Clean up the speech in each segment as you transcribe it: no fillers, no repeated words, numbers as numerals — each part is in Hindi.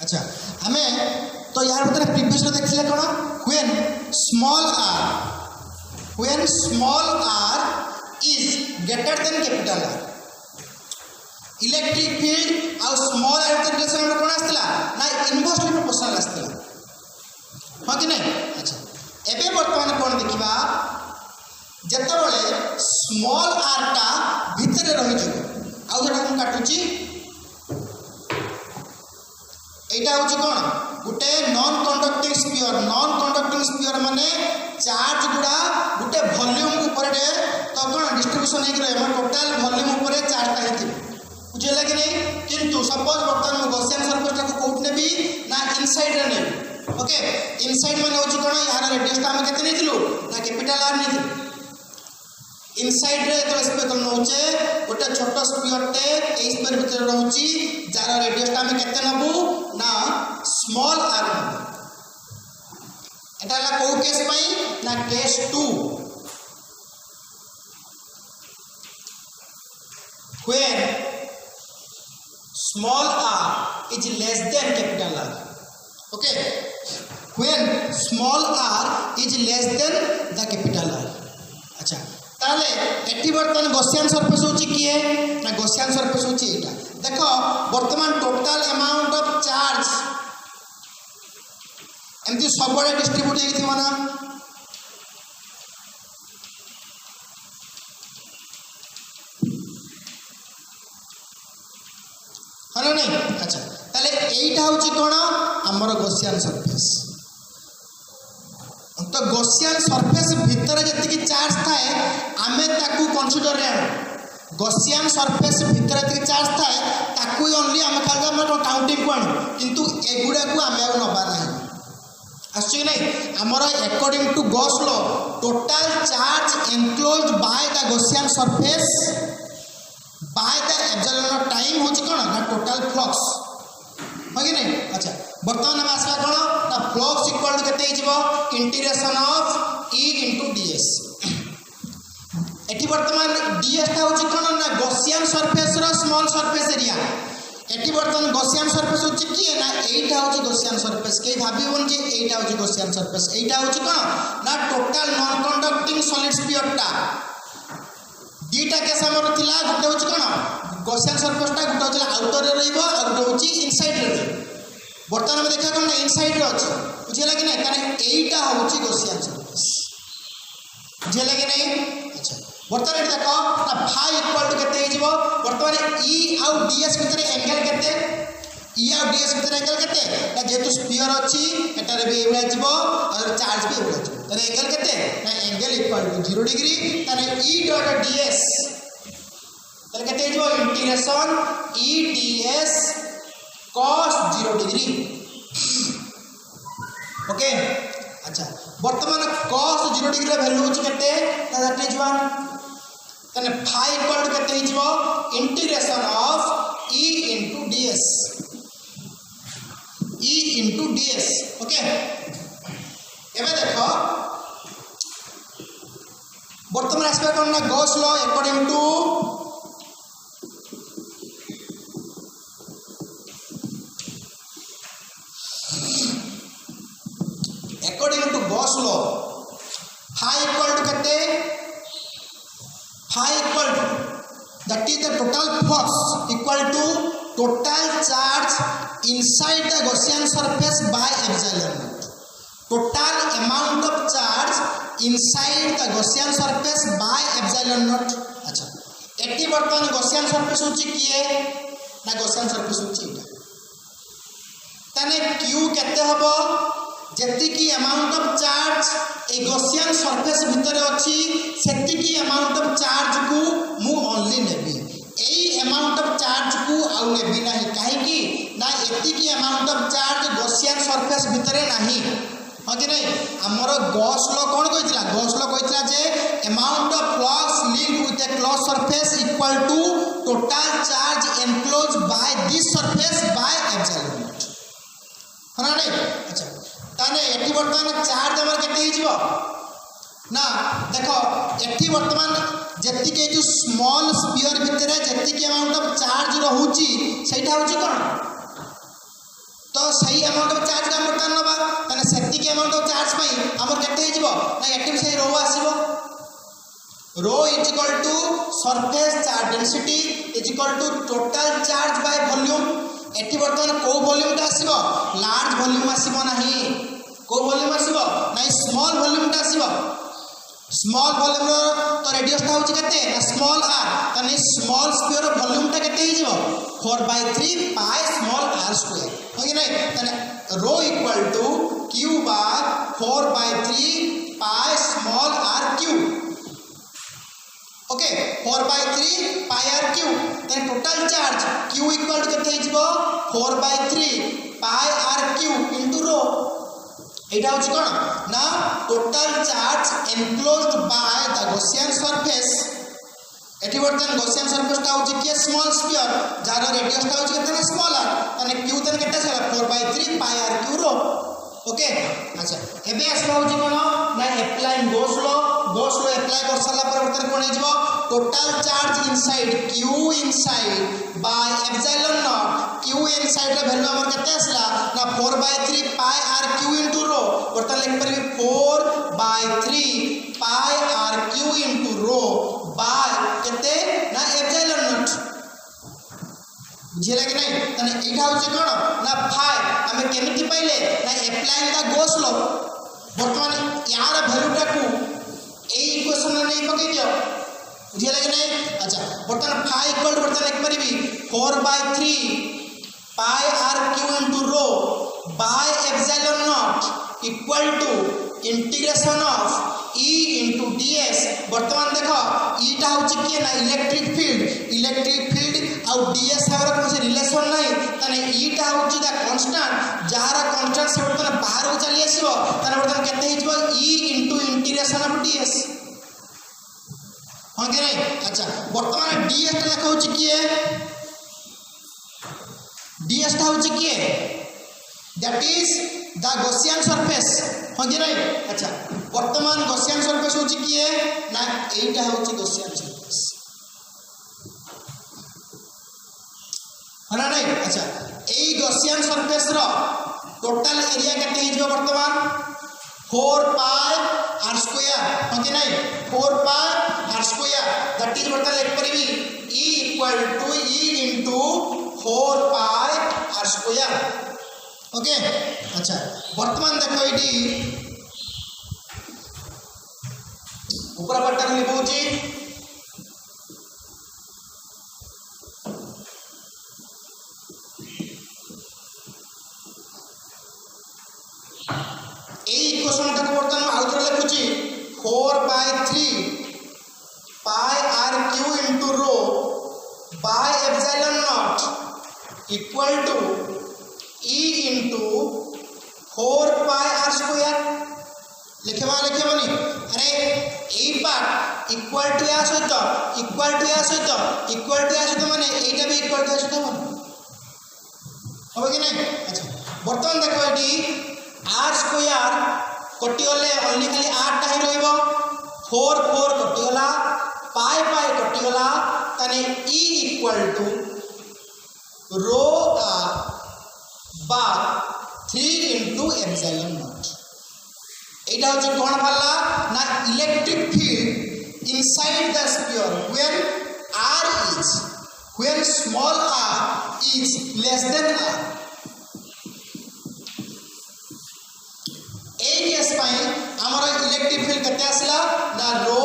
अच्छा हमें तो यार भीतर प्रीवियस देखिले कौन when small r is greater than capital R electric field और स्मॉल r के रिलेशन में कौन आस्तिला ना इनवर्सली प्रोपोर्शनल आस्तिला हां कि नहीं। अच्छा एबे वर्तमान कौन देखिबा जत्ता बेले स्मॉल r टा भीतर रहि जो आ जेटा हम काटुची एटा होची कोन गुटे नॉन कंडक्टिंग स्फीयर माने चार्ज गुडा गुटे वॉल्यूम ऊपर तो कोन डिस्ट्रीब्यूशन हे रहे हम टोटल वॉल्यूम ऊपर चार्ज ता हेति बुझेला कि नहीं। किंतु सपोज बर्तन में गॉसियन सरफेस टा को कोट नेबी ना इनसाइड रे नेबी ओके इनसाइड माने होची कोन यार रेडियस टा हम केते नेथिलु ना कैपिटल R नेथिलु इनसाइड रे तो स्पेस तो नोचे गोटे छोट स्फीयर टे ए स्फीयर भीतर रहउची जार रेडियस टा हम केते नबु ना स्मॉल r एटा ला को केस पई ना case 2 when small r is less than capital R okay when small r is less than the capital R। अच्छा ताले एठी वर्तमान गॉसियन सरफेस होची किए ना गॉसियन सरफेस होची एटा देखो वर्तमान टोटल अमाउंट ऑफ चार्ज एमती सबरे डिस्ट्रीब्यूट हे थी माना हनो नहीं। अच्छा ताले एटा होची कोन हमर गॉसियन सरफेस तो गॉसियन सरफेस भीतर जति की चार्ज थाए आमे ताकू कंसीडर रे गॉसियन सरफेस भीतर जति की चार्ज थाए ताकू ओनली आमे खाली हम काउंटिंग कोन किंतु एगुडा को आमे आ नबा नहीं आछी नहीं हमर according to Gauss law total charge enclosed by the Gaussian surface by the epsilon time होची कोन ना टोटल फ्लक्स हो कि नहीं। अच्छा वर्तमान हम आसला कोन ना फ्लक्स इक्वल टू केते हिजबो integration of E into ds एठी वर्तमान ds ता होची कोन ना गॉसियन सरफेस रो स्मॉल सरफेस एरिया एठी वर्तमान गॉसियन सरफेस होची की ना एटा होची गॉसियन सरफेस के भाबिबोन जे एटा होची गॉसियन सरफेस एटा होची कोन ना total non conducting solid sphere टा दीटा केस हमर थिला गुटे होची कोन गॉसियन सरफेस टा गुटे होची आउटर रे रहइबो आ गुटे होची इनसाइड रे वर्तमान में देखा कोन इनसाइड रे अछि बुझेला कि नहीं कारण एटा होची गॉसियन सरफेस बुझेला कि नहीं। अच्छा वर्तमान देखो ना फाई इक्वल टू केते हिजबो वर्तमान E आउ ds भीतर एंगल केते E आउ ds भीतर एंगल केते ना जेतु स्फीयर अछि एटा रे भी एवला जिवो और चार्ज भी एवला जिवो तने एंगल केते ना एंगल इक्वल टू 0 डिग्री तने E डॉट ds तने केते हिजबो integration E ds cos 0 degree okay. अच्छा वर्तमान cos 0 डिग्री रा वैल्यू होची केते ना दैट इज 1 तने फाई इक्वल टू केते हिजबो integration of E into ds okay. एबे देखो वर्तमान आसबे कोन ना Gauss law according to Gauss law phi equal to केते phi equal to that is the total flux equal to total charge inside the Gaussian surface by epsilon naught total amount of charge inside the Gaussian surface by epsilon naught। अच्छा एटी वर्तमान Gaussian surface होची किए ना Gaussian surface होची एटा तने q केते हबो जेति की amount of charge A Gaussian surface भीतर अछि सेति की अमाउंट ऑफ चार्ज को मु ओनली नेबी एई अमाउंट ऑफ चार्ज को आउ नेबी नाही काहे की ना एति की amount of charge Gaussian surface भीतर नाही हो कि नहीं। हमर गॉस लॉ कोन कहितला गॉस लॉ कहितला जे amount of flux linked with a close surface equal to total charge enclosed by this surface by epsilon not हना नहीं। अच्छा ताने एठी वर्तमान चार्ज हमर केते हिजबो ना देखो एठी वर्तमान जति के जो स्मॉल स्फीयर भीतर जति के अमाउंट ऑफ चार्ज रहउची सेटा होची कोन तो सही अमाउंट ऑफ चार्ज का बर्तमान नबा ताने सेतिक अमाउंट ऑफ चार्ज पई हमर केते हिजबो ना एटी भी सही रो आसीबो rho is equal to surface charge density is equal to total charge by volume एटी बर्तमान को वॉल्यूम ता आसीबो लार्ज वॉल्यूम आसीबो नाही को वॉल्यूम आसीबो नाही स्मॉल वॉल्यूम ता आसीबो स्मॉल वॉल्यूम तो रेडियस ता होची केते ना स्मॉल आर ताने स्मॉल स्फीयर वॉल्यूम ता केते हिजबो 4/3 पाई स्मॉल आर स्क्वायर हो कि नहीं ताने rho equal to q bar 4/3 pi small r cube okay 4/3 pi r cube ताने total charge q equal to केते हिजबो 4/3 pi r cube into rho एटा होची कोन ना total charge enclosed by the Gaussian surface eighty बर्तन गॉसियन सरफेस ता होची के स्मॉल स्फीयर जार रेडियस ता होची केते स्मॉल आर तने q तने केते छला 4/3 pi r Q rho okay अच्छा एबे आसला होची कोन ना अप्लाइंग गॉस लॉ अप्लाई कर साला पर बर्तन कोन हिजबो total charge inside q inside by epsilon not q inside रे वैल्यू हमर केते आसला ना 4/3 pi r cube into rho बर्तन लिख परबी 4/3 pi r cube into rho by केते ना एप्सिलॉन नॉट बुझिला कि नहीं तने एटा होची कोन ना फाई हमें केमिति पाइले ना अप्लाइंग द गॉस लॉ बर्तमान यार वैल्यूटा को ए इक्वेशन में नहीं पकई दियो बुझिला कि नहीं अच्छा बर्तमान फाई इक्वल बर्तमान लिख परबी 4/3 pi r cube into rho by epsilon not equal to integration of E into ds बर्तमान देखो ईटा होची के ना इलेक्ट्रिक फील्ड आउ ds हमर कोन रिलेशन नाही तने ईटा होची द कांस्टेंट जहारा कांस्टेंट से बर्तमान बाहर को चली आसीबो तने बर्तमान केते हिजबो E into integration of ds हां के नहीं अच्छा बर्तमान ds ता देखो होची के ds ता होची के that is the Gaussian surface हां के नहीं अच्छा वर्तमान गॉसियन सरफेस होची किए ना एटा होची गॉसियन सरफेस हना नहीं अच्छा एई गॉसियन सरफेस रो टोटल एरिया केते हिजबो वर्तमान 4 पाई r स्क्वायर हो कि नहीं 4 pi r square that is वर्तमान लिख परबी E equal to E into 4 pi r square okay अच्छा वर्तमान देखो एटी ऊपर पट्टा में लिखुची ए इक्वेशन तक बर्तन आउथरे लिखुची 4/3 pi r cube into rho by epsilon not equal to E into 4 pi r square लिखेबनी अरे ए पार्ट इक्वल टू या सहित माने एटा भी इक्वल टू या सहित हो कि नहीं अच्छा बर्तमान देखो एटी r स्क्वायर कटि गले ओनली खाली r टा ही रहइबो 4 कटि गला पाई कटि गला तने E equal to rho r by 3 into epsilon not एटा होची कोन भल्ला ना electric field inside the sphere when small r is less than r ए केस पाई हमर इलेक्ट्रिक फील्ड केते आसला ना rho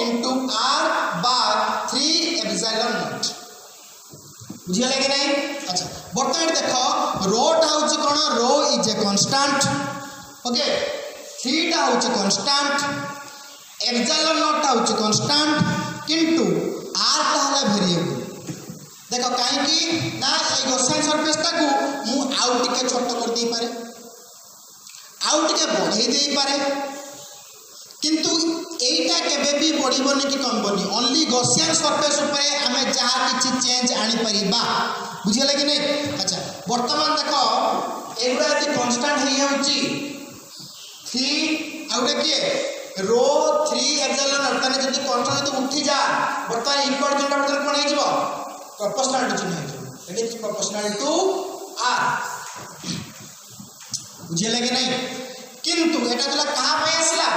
into r bar 3 epsilon not बुझिया कि नहीं अच्छा बर्तमान देखो रो टा होची कोन rho is a constant okay 3 टा होची कांस्टेंट एप्सिलॉन नॉट टा होची कांस्टेंट किंतु r टा हला वेरिएबल देखो काहे कि ना ए गॉसियन सरफेस टा को मु आउ टिके छोट कर दी पारे आउ टिके बढ़ाई दे पारे किंतु एटा केबे भी बढ़िबोनी कि कमबोनी ओनली गॉसियन सरफेस ऊपर हमें जहा किछि चेंज आनी परिबा बुझियला कि नहीं अच्छा वर्तमान देखो एगुडा यदि कांस्टेंट हे होची 3 आउडे के रो 3 एप्सिलॉन नॉट तने जदि कांस्टेंट तो उठी जा वर्तमान इक्वल चिन्ह बदल कोन हे जिवो प्रोपोर्शनल टू चिन्ह हे it is proportional to r बुझे लगे नहीं किंतु एटा जला कहा पे आसला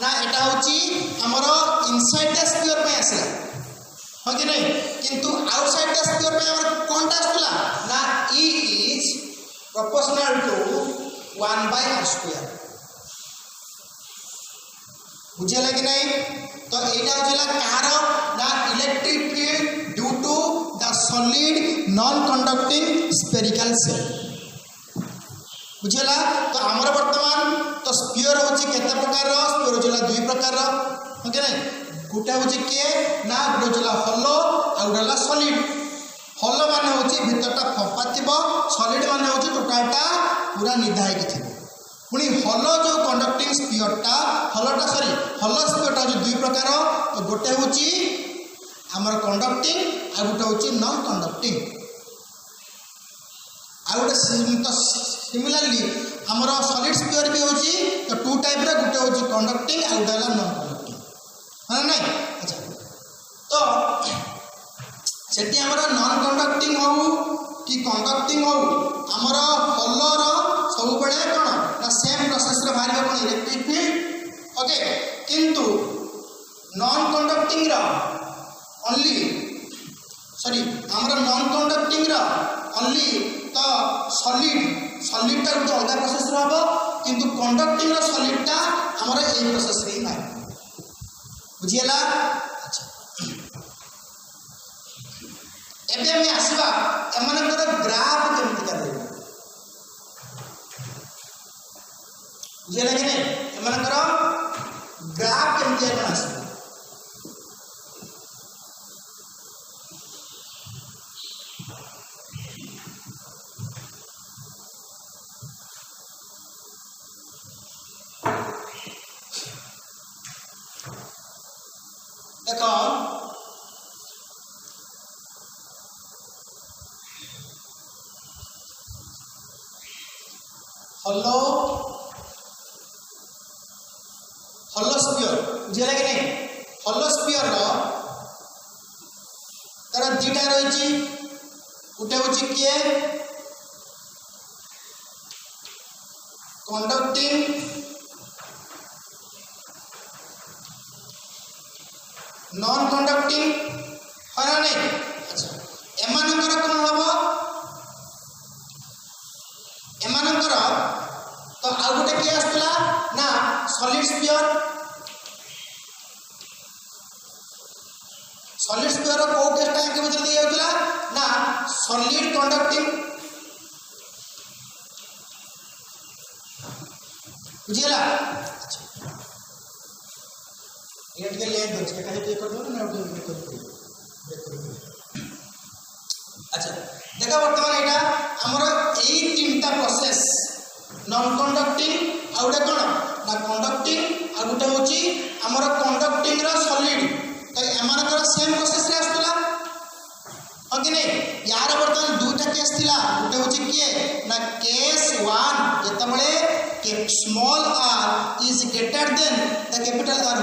ना एटा होची हमरो इनसाइड द स्फीयर पे आसला हो कि नहीं किंतु आउटसाइड द स्फीयर पे हमर कोनटा आसला ना E is proportional to 1/r²। बुझे लगे नहीं तो एटा होचला कहार ना electric field due to the solid non conducting spherical shell. बुझेला तो हमर वर्तमान तो स्फीयर होची केते प्रकार रो स्फीयर होचला दुई प्रकार रो ओके नै गुटा होची के ना गुटा हॉलो आ गुटा सॉलिड। हॉलो माने होची भीतरटा फपा थिबो सॉलिड माने होची टोटलटा पूरा निधाय के थिबो। पुनी हॉलो जो कंडक्टिंग स्फीयरटा हॉलोटा सॉरी हॉलो स्फीयरटा जो दुई प्रकार तो गोटे होची हमर कंडक्टिंग आ गुटा होची नॉन कंडक्टिंग। आ गुटा सिमिलरली हमर सॉलिड स्फीयर भी होची तो टू टाइप रे गुटे होची कंडक्टिंग आ गुटा नॉन कंडक्टिंग है ना। अच्छा तो सेठी हमर नॉन कंडक्टिंग हो कि कंडक्टिंग हो हमर हॉलो रो सब बळे कोन ना सेम प्रोसेस रे बाहर कोन इलेक्ट्रिक फील्ड ओके किंतु नॉन कंडक्टिंग रो ओनली सॉरी हमर नॉन कंडक्टिंग रो ओनली तो सॉलिड टा गुटे अलग प्रोसेस रे हबो किंतु कंडक्टिंग रो सॉलिड टा हमर ए प्रोसेस रे नाही बुझियला। अच्छा एबे हम आसीबा एमानकर ग्राफ केमति कर देबो बुझियला कि नै एमानकर ग्राफ केमति एमा आसीबा देखो हॉलो स्फीयर बुझे लगे नहीं हॉलो स्फीयर रो तार दुटा रही गोटे हूँ किए कंडक्टिंग नॉन कंडक्टिंग है ना नहीं। अच्छा एमानकर कौन हम एमानकर तो आउ गोटे किए आसला ना सॉलिड स्फीयर को केसटा के जल्दी होतला ना सॉलिड कंडक्टिंग बुझियला। अच्छा ये टिके ले दो छै काहे कर दो ना कर। अच्छा देखा वर्तमान एटा हमर एई तीनटा प्रोसेस नॉन कंडक्टिंग आ उडा कोन ना कंडक्टिंग आ गुटा होची हमर कंडक्टिंग रो सॉलिड तो एमानकर सेम प्रोसेस रे आस्तला ओके नै यार वर्तमान दुटा केस थिला गुटा होची के ना केस 1 जता बळे के small r is greater than the capital R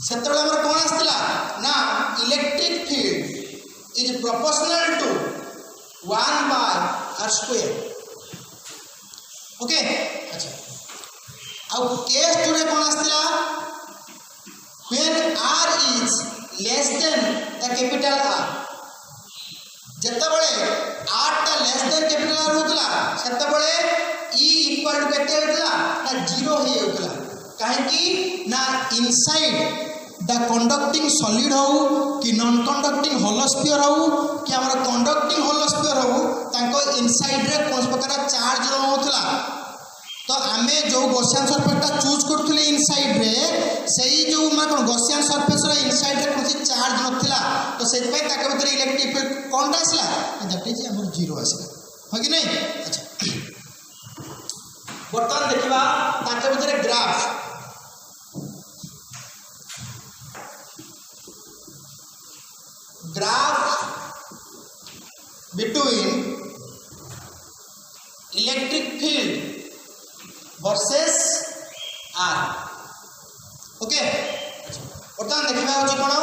सेतबेला हमर कोन आस्तला ना electric field is proportional to 1/r²। Okay अच्छा आउ केस 2 रे कोन आस्तला when r is less than the capital R जतबेले r टा लेस देन कैपिटल R होतला सेतबेले e इक्वल टू केते होतला ना 0 हे होतला काहे कि ना इनसाइड द कंडक्टिंग सॉलिड हो कि नॉन कंडक्टिंग हॉलो स्फीयर हो कि हमर कंडक्टिंग हॉलो स्फीयर हो तांको इनसाइड रे कोन प्रकार चार्ज होतला तो आमे जो गॉसियन सरफेस टा चूज करथले इनसाइड रे सेही जो मा कोन गॉसियन सरफेस रे इनसाइड रे कोन चार्ज नथिला तो सेति पय ताके भीतर इलेक्ट्रिक फील्ड कोनटा आसला दैट इज हमर 0 आसला हो कि नहीं। अच्छा बर्तमान देखिबा ताके भीतर graph between electric field versus R okay. बर्तमान देखा हूँ कौन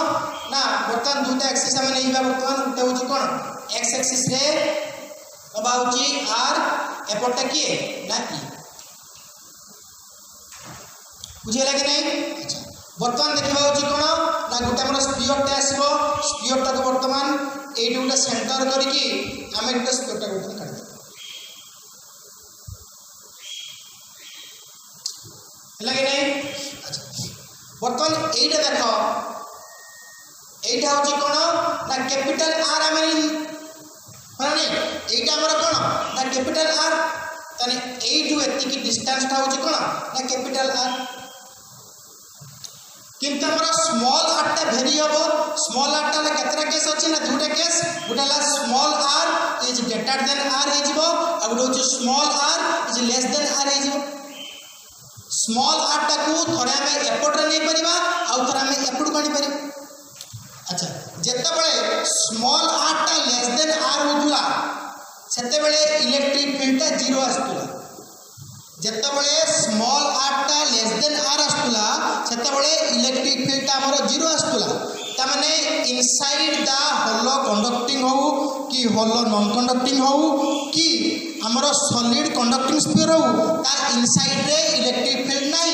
ना बर्तमान दुटा एक्सिस आम नहीं बर्तमान गोटे हूँ कौन एक्स एक्सिस रे नवा होची आर एपटा किए ना ई बुझिला कि नहीं। अच्छा बर्तमान देखा होची कोन ना गोटे हमर स्फीयर टे आसीबो स्फीयर टा को बर्तमान एडी गोटे सेंटर करके आमे गोटे स्फीयर टा को काट लगे नहीं। अच्छा बर्तमान एटा देख एटा होची कोन ना कैपिटल आर आमे माने एटा हमर कोन ना कैपिटल आर तने एटू एति की डिस्टेंस टा होची कोन ना कैपिटल आर किंतु हमर स्मॉल आर टा भेरी हबो स्मॉल आर टा केतरा केस अछि ना दुटा केस गोटाला small r is greater than r हे जिवो आ गोटे होची small r is less than r हे जिवो। स्मॉल आर टा को थोड़े हमें एपट नहीं परिबा आ थोड़े हमें एपट काढी परिबा। अच्छा जेते बेले स्मॉल आर टा लेस देन आर होतुला सेते बेले इलेक्ट्रिक फील्ड टा 0 आस्तुला जेते बेले स्मॉल आर टा लेस देन आर आस्तुला सेते बेले इलेक्ट्रिक फील्ड टा हमर 0 आस्तुला ता माने इनसाइड द होलो कंडक्टिंग हो कि होलो नॉन कंडक्टिंग हो कि हमर सॉलिड कंडक्टिंग स्फीयर हो ता इनसाइड रे इलेक्ट्रिक फील्ड नाही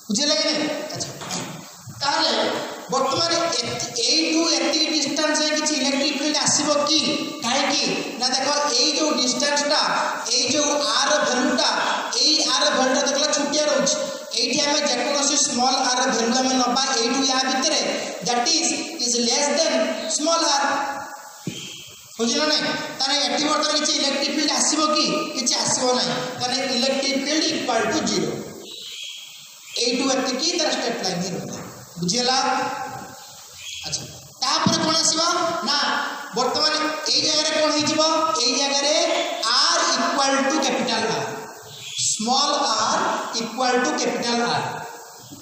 बुझे लगे ने। अच्छा ताले बर्तमान एटू एति डिस्टेंस है कि इलेक्ट्रिक फील्ड आसीबो कि काहे कि ना देखो एई जो डिस्टेंस टा एई जो आर वैल्यूटा एई आर वैल्यूटा देखला छुटिया रहउछ एठी हमें जेकोसी स्मॉल आर वैल्यू हमें नबा एटू या भितरे that is less than small r बुझिलो नै ताने एटी बर्तमान कि इलेक्ट्रिक फील्ड आसीबो कि आसीबो नै ताने इलेक्ट्रिक फील्ड इक्वल टू 0 एटू एति की तर स्ट्रेट लाइन ही रहला बुझिला। अच्छा तापर कोन आसीबा ना वर्तमान एई जगह रे कोन हे जिवो एई जगह रे r equal to capital R small r equal to capital R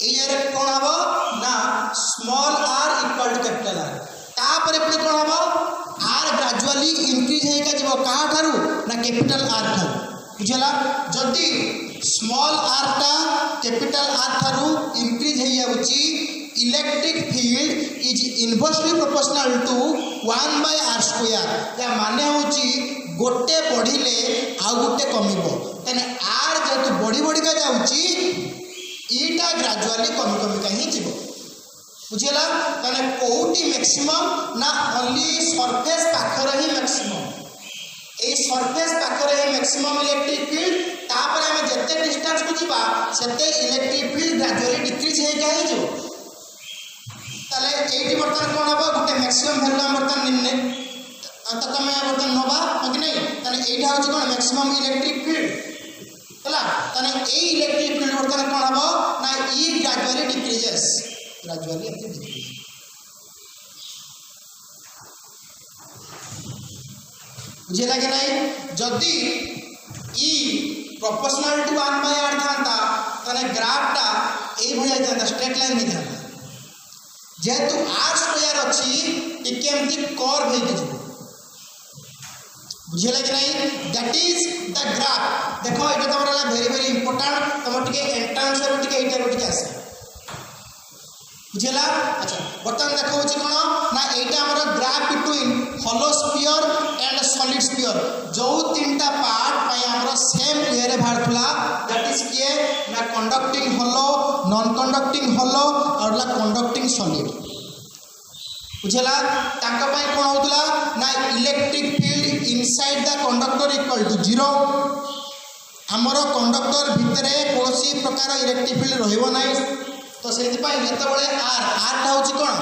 एई जगह रे कोन हबो ना small r equal to capital R तापर पुनी कोन हबो r ग्रेजुअली इंक्रीज हे का जिवो का थारु ना कैपिटल R थारु बुझला। जदी स्मॉल r टा कैपिटल R थारु इंक्रीज हे जाउची electric field is inversely proportional to 1/r²। या माने होची गोटे बढ़िले आ गोटे कमिबो तने r जेतु बढ़ी बढ़ी का जाउची ईटा ग्रेजुअली कमी कमी का ही जीवो बुझिला। तने कोउटी मैक्सिमम ना only surface Pakhar he maximum a surface Pakhar he maximum electric field तापर हम जते डिस्टेंस को जीवा सेते इलेक्ट्रिक फील्ड ग्रेजुअली डिक्रीज हे का ही जीवो ताले एटी बर्तन कोन हबो गोटे मैक्सिमम वैल्यू हम बर्तन निन्ने अंत तमे बर्तन नबा कि नहीं ताने एटा होची कोन मैक्सिमम इलेक्ट्रिक फील्ड हला ताने ए इलेक्ट्रिक फील्ड बर्तन कोन हबो ना ई ग्रेजुअली डिक्रीजेस ग्रेजुअली एति डिक्रीज बुझे लगे नहीं। जदी ई प्रोपोर्शनल टू 1/r थांता ताने ग्राफ टा ए भलिया जाता स्ट्रेट लाइन में जाता जेतु r² अछि टिके एमती कर्व हे कि बुझे लगे नहीं। दैट इज द ग्राफ देखो एटा तमरा वेरी वेरी इंपोर्टेंट तम टिके एंट्रेंस रे टिके एटा टिके आसे बुझेला। अच्छा बर्तमान देखो होची कोन ना एटा हमर graph between hollow sphere and solid sphere जो तीनटा पार्ट पय हमर सेम वे रे भारतला दैट इज के ना कंडक्टिंग होलो नॉन कंडक्टिंग होलो और ला कंडक्टिंग सॉलिड बुझेला। ताका पय कोन होतला ना electric field inside the conductor equal to 0 हमर कंडक्टर भितरे कोसी प्रकार इलेक्ट्रिक फील्ड रहइबो नै तो सेति पय जते बळे r टा होची कोन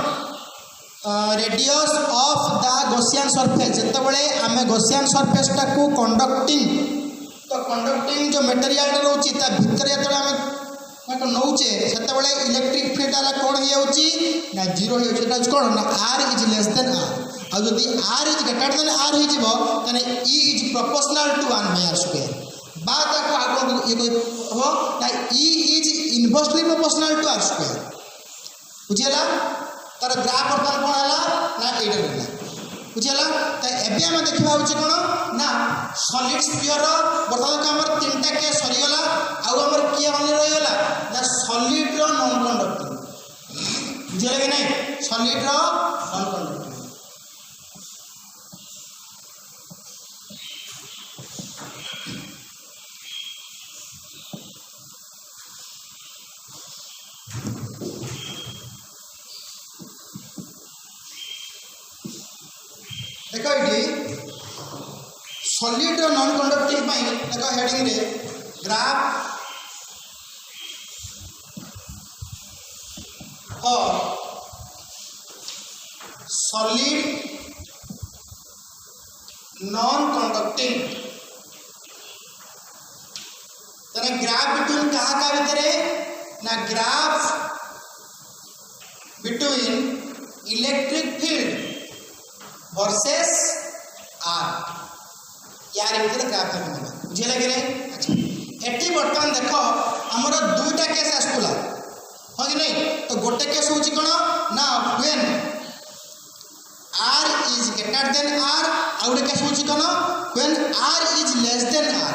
radius of the Gaussian surface जते बळे आमे गॉसियन सरफेस टा को कंडक्टिंग तो कंडक्टिंग जो मटेरियल टा रहउची ता भितरे जते आमे मतलब नौचे सेते बळे इलेक्ट्रिक फील्ड आला कोन हे होची ना 0 हे होची ता कोन ना r is less then r आ जदी r is greater then r हे जिवो तने e is proportional to 1/r² बात को आगो ये हो ना e is inversely proportional to r² बुझिला। तार ग्राफ बर्तन कोन हला ना एटा रहला बुझिला। त एबे हम देखिबा होची कोन ना सॉलिड स्फीयर बर्तन का हमर तीनटा के सरी गला आ हमर किया बनि रहि गला ना सॉलिड रो नॉन कंडक्टिंग बुझिला कि नहीं सॉलिड रो नॉन कंडक्टिंग देख ये सॉलिड नॉन कंडक्टिंग देख हेडिंग रे ग्राफ और सॉलिड नॉन कंडक्टिंग तेरे ग्राफ बिटवीन कहा भितर ना graph between electric field versus r यार भितर ग्राफ बना बुझे लगे अच्छा एटी बर्तमान देख आमर दुईटा केस आसला हाँ कि नहीं तो गोटे केस हूँ कौन ना when r is greater than r आ गोटे केस हूँ कौन when r is less than r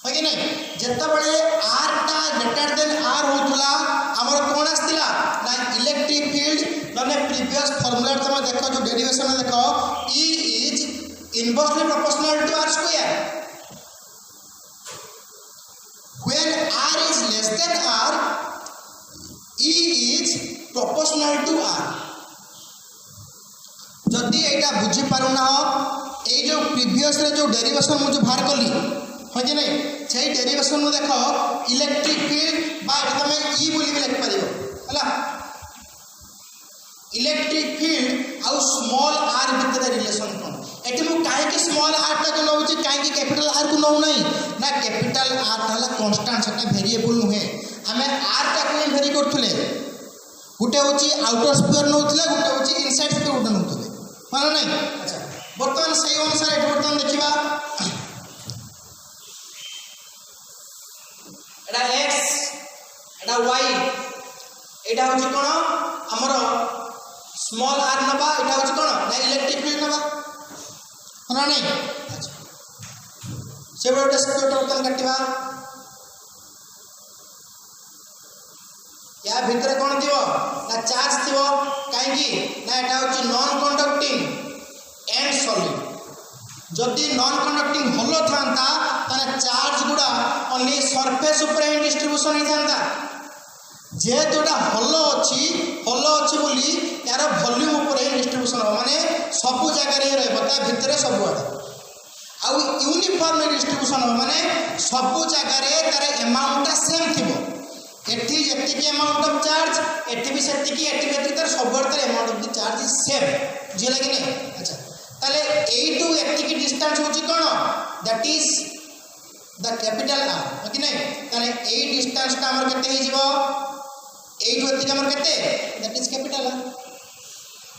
हाँ कि नहीं जितेबाला आर टा ग्रेटर देन आर होता आमर कौन आसला ना इलेक्ट्रिक फील्ड मैंने प्रीवियस फॉर्मूला तुम देख जो डेरिवेशन देख E is inversely proportional to r square when r is less than r e is proportional to r जदि एटा बुझी पारु ना ए जो प्रीवियस रे जो डेरिवेशन मुझे बाहर कली हो कि नहीं से डेरिवेशन में देखो इलेक्ट्रिक फील्ड बा तुम ई बोली भी लिख पारिबो हला इलेक्ट्रिक फील्ड आउ स्मॉल आर भितर रिलेशन कोन एटी मु काहे कि स्मॉल आर टा को नउची काहे कि कैपिटल आर को नउ नाही ना कैपिटल आर हाला कांस्टेंट सेटा वेरिएबल नुहे हमें आर टा को वेरी करथुले गुटे होची आउटर स्फीयर नउथले गुटे होची इनसाइड स्फीयर गुटे नउथले मानो नहीं अच्छा वर्तमान सही अनुसार एटी वर्तमान देखिबा एटा x एटा y एटा होची कोन हमरो स्मॉल आर नबा एटा होची कोन ना इलेक्ट्रिक फील्ड नबा ना नहीं अच्छा से गोटे स्क्वायर वर्तमान काटिबा या भितर कौन थी ना चार्ज थी कहीं ना एटा होची नॉन कंडक्टिंग एंड सॉलिड जदि नॉन कंडक्टिंग हलो थांता ताने चार्ज गुडा ओनली सरफेस ऊपर ही डिस्ट्रीब्यूशन ही थांता जेहेतुटा हलो अच्छी बोली यार वॉल्यूम ऊपर ही डिस्ट्रीब्यूशन हो माने सब जगह रे रहबो ता भितर सब आडे आउ यूनिफॉर्म डिस्ट्रीब्यूशन हो माने सब जगह रे तार अमाउंट सेम थिबो एठी जेतिकी अमाउंट ऑफ चार्ज एठी भी सेतिकी एठी भी तार सब तार amount of the charge is same जे लगे नहीं अच्छा ताले ए टू एतिकी डिस्टेंस होची कोन that is the capital R कि नहीं ताने ए डिस्टेंस का हमर केते ही जीवो ए टू एतिकी हमर केते दैट इज कैपिटल आर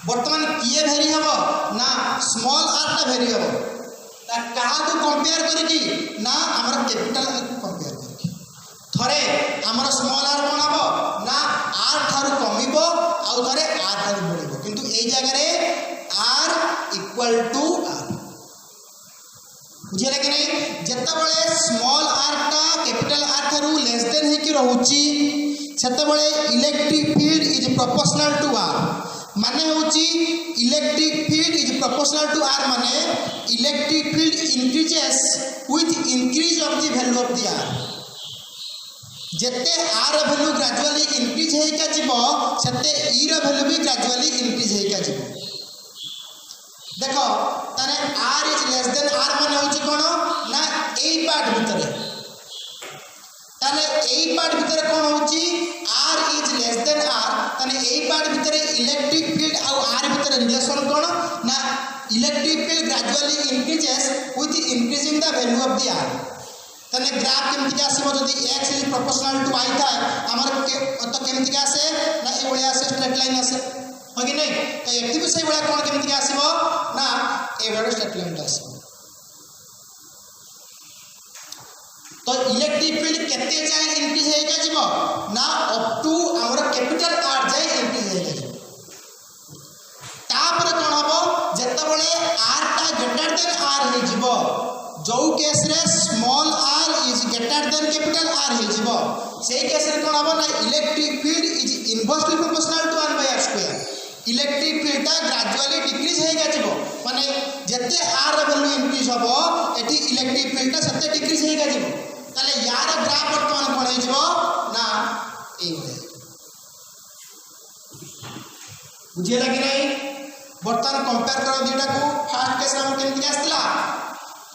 वर्तमान किए भेरी हबो ना स्मॉल आर टा भेरी हबो ना कहा को कंपेयर करिकी ना हमर कैपिटल आर को कंपेयर करिकी थरे हमर स्मॉल आर कोन हबो ना आर थारु कमिबो आउ थरे आर थारु बढ़िबो किंतु एई जगह रे आर इक्वल टू आर बुझे कि नहीं जेतेबेले स्मॉल आर टा कैपिटल आर थारु लेस देन हे कि रहउची सेतेबेले electric field is proportional to r माने होची electric field is proportional to r माने electric field increases with increase of the value of the r जेते आर वैल्यू ग्रेजुअली इंक्रीज हेका जीवो सेते ई रो वैल्यू भी ग्रेजुअली इंक्रीज हेका जीवो देखो ताने r is less than r माने होची कोन ना एई पार्ट भितरे ताने एई पार्ट भितरे कोन होची r is less than r ताने एई पार्ट भितरे इलेक्ट्रिक फील्ड आउ आर भितरे रिलेशन कोन ना electric field gradually increases with increasing the value of the r ताने ग्राफ केमति आसीबो जदी x is proportional to y था हमर के तो केमति आसे ना ए बळे आसे स्ट्रेट लाइन आसे हो कि नहीं तो एठी भी सही बळे कोन केमति आसीबो ना ए बळे स्ट्रेट लाइन आसीबो तो इलेक्ट्रिक फील्ड केते जाय इंक्रीज हेका जीवो ना अप टू हमर कैपिटल आर जाय इंक्रीज हेका जीवो तापर कोन हबो जेतेबेले आर टा ग्रेटर देन आर हे जीवो जो केस रे small r is greater than capital R हे जीवो सेही केस रे कोन हबो ना electric field is inversely proportional to 1 by r square electric field टा ग्रेजुअली डिक्रीज हेगा जीवो माने जते आर वैल्यू इंक्रीज हबो एठी इलेक्ट्रिक फील्ड टा सते डिक्रीज हेगा जीवो ताले यार ग्राफ वर्तमान कोन हे जीवो ना ए बुझे लगे नहीं बर्तमान कंपेयर कर दुईटा को फास्ट केस में केमती आसला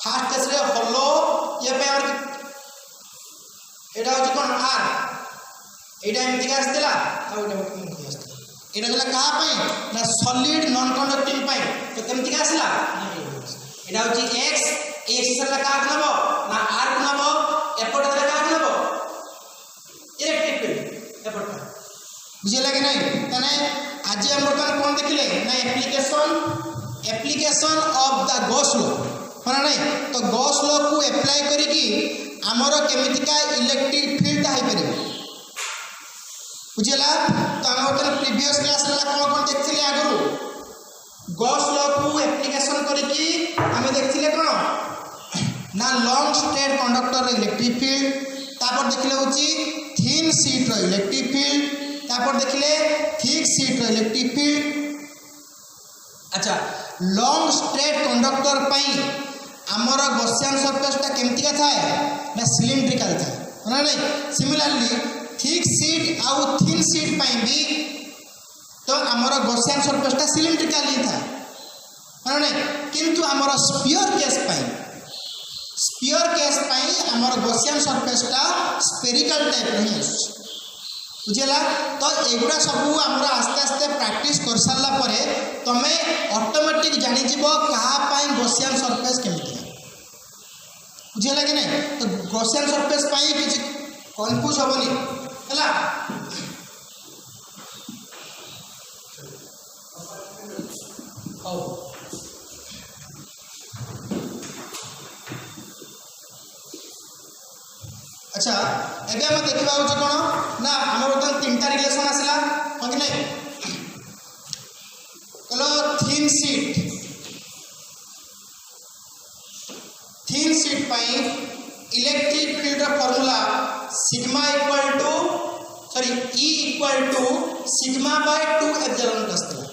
फास्ट केस रे हलो ये पे और एटा होची कोन आर एटा एमती आसला आ ओटा केमती आसला एटा गला कहा पई ना सॉलिड नॉन कंडक्टिंग पई तो केमती आसला एटा होची x x से का नबो ना r को नबो एपट से का नबो इलेक्ट्रिक फील्ड एपट बुझे लगे नहीं तने आज हम कोन देखिले ना application of the Gauss law है नहीं तो गॉस लॉ को अप्लाई करिकी हमर केमितिका इलेक्ट्रिक फील्ड हाई परिबो बुझेला तो हम प्रीवियस क्लास ला कोन देखथिले आगु गॉस लॉ को एप्लीकेशन करिकी हमें देखथिले कोन ना long straight conductor electric field तापर देखले होची थिन शीट रो इलेक्ट्रिक फील्ड तापर देखले थिक शीट रो इलेक्ट्रिक फील्ड अच्छा लॉन्ग स्ट्रेट कंडक्टर पई हमर गॉसियन सरफेस ता केमती का थाए ना सिलिंड्रिकल थाए ना नहीं सिमिलरली थिक शीट आउ थिन शीट पई भी तो हमर गॉसियन सरफेस ता सिलिंड्रिकल ही थाए ना नहीं किंतु हमर स्फीयर केस पई हमर गॉसियन सरफेस ता स्फेरिकल टाइप रही बुझेला तो एगुड़ा सब आमर आस्ते आस्ते प्रैक्टिस कर सारा पर तमे ऑटोमेटिक जानी जीव कहा पाई गॉसियन सरफेस केमती बुझेला कि नहीं तो गॉसियन सरफेस पाई किसी कंफ्यूज होबनी हैला अच्छा एबे हम देखिबा होछ कोन ना हमर बर्तन तीनटा रिलेशन आसला हो कि नहीं चलो थिन शीट पाई electric field formula sigma equal to sorry E equal to sigma by 2 epsilon आसला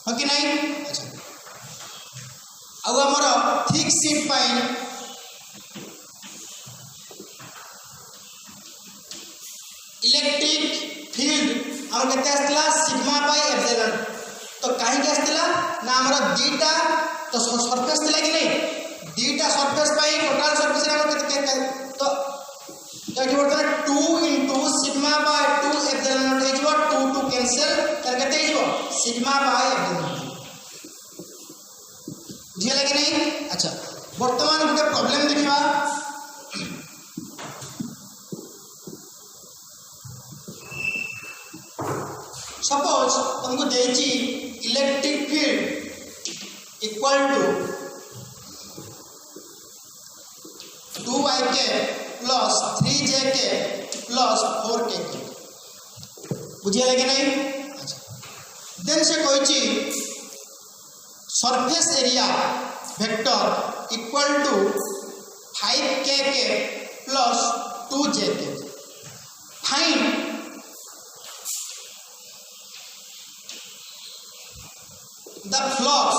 हो कि नहीं अच्छा अब हमर थिक शीट पाई इलेक्ट्रिक फील्ड हम केते आसला सिग्मा बाय एप्सिलॉन तो काहे के आसला ना हमर दीटा तो सरफेस थिला कि नहीं दीटा सरफेस पाई टोटल सरफेस रे हम केते तो एठी बर्तन 2 into sigma by 2 epsilon not हेजो 2 2 कैंसिल तर केते हेजो सिग्मा बाय एप्सिलॉन बुझिया कि नहीं अच्छा वर्तमान गोटे प्रॉब्लम देखिबा सपोज तुमको देची electric field equal to 2ik plus 3jk plus 4k बुझिए लगे नहीं अच्छा देन से कहिची surface area vector equal to 5kk plus 2jk find the flux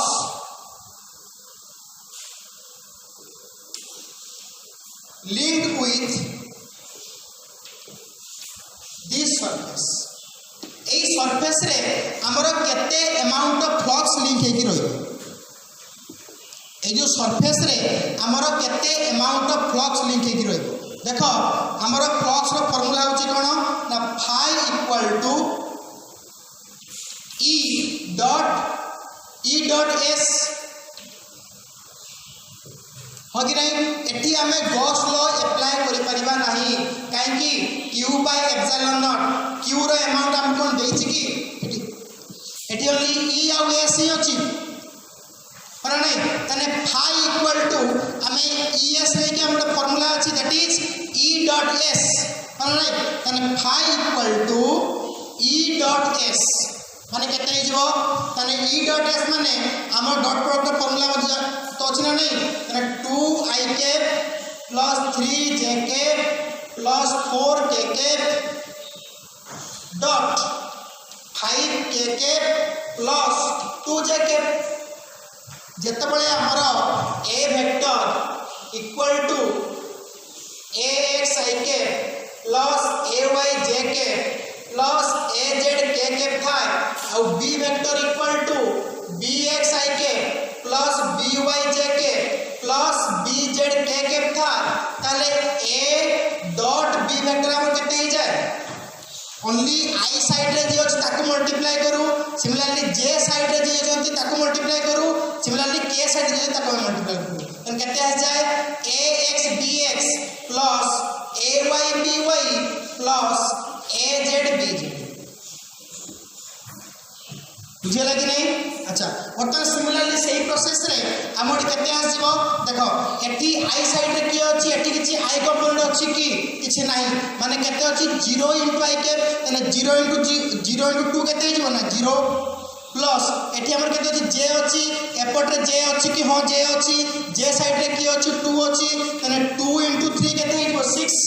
linked with this surface ए सरफेस रे हमर केते अमाउंट ऑफ फ्लक्स लिंक हेकी रही ए जो सरफेस रे हमर केते अमाउंट ऑफ फ्लक्स लिंक हेकी रही देखो हमर फ्लक्स रो फार्मूला होची कोन ना phi equal to E dot S हो कि नहीं एठी हमें गॉस लॉ अप्लाई करि परिबा नहीं काहे कि Q by epsilon not Q rho amount हम कोन देछि कि एठी ओनली E आ S ही अछि पर नहीं तने phi इक्वल टू हमें ES ले के हमर फार्मूला अछि that is E dot S पर नहीं तने phi equal to E dot S माने केते हिजबो तने E डॉट S माने हमर डॉट प्रोडक्ट फार्मूला मध्ये तो अछि ना नहीं तने 2ik plus 3jk plus 4kk dot 5kk plus 2jk जेतबळे हमर A vector equal to axik plus ayjk plus A Z K cap थाए आउ B vector equal to B X I K plus B Y J K plus B Z K cap था ताले ए डॉट बी वेक्टर हमर केते हो जाए ओनली आई साइड रे जे अछि ताको मल्टीप्लाई करू सिमिलरली जे साइड रे जे अछि ताको मल्टीप्लाई करू सिमिलरली के साइड रे जे ताको मल्टीप्लाई करू तन केते आ जाए ax bx plus ay by plus az bz बुझे लगी नहीं अच्छा बर्तमान सिमिलरली सही प्रोसेस रे हमर केते आसीबो देखो एठी आई साइड रे की अछि एठी किछि आई कंपोनेंट अछि कि किछि नाही माने केते अछि 0 * i के माने 0 * 2 केते हिजबो ना 0 प्लस एठी हमर केते अछि j अछि एपट रे j अछि कि हां j अछि j साइड रे की अछि 2 अछि माने 2 * 3 केते हिजबो 6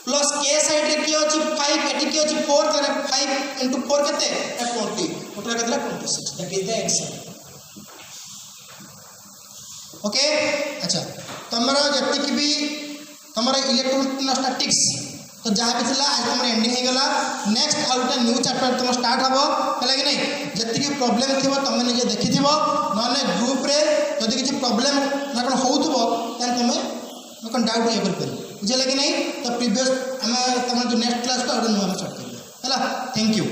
प्लस के साइड रे की अछि 5 एठी की अछि 4 करे 5 * 4 केते 20 टोटल केते 26 that is the answer okay अच्छा तमरा जति कि भी तमरा इलेक्ट्रोस्टैटिक्स तो जहाँ भी थिला आज तमरा एंडिंग हो गला नेक्स्ट आउट न्यू चैप्टर तुम स्टार्ट हबो हला कि नहीं जति कि प्रॉब्लम थिबो तमे निजे देखिथिबो नने ग्रुप रे जदि कि प्रॉब्लम ना कोन होउथबो तन तमे कोन डाउट ये कर बुझले कि नहीं तो प्रीवियस हमें तमरा जो नेक्स्ट क्लास को आउट न्यू हम स्टार्ट करिया हला थैंक यू।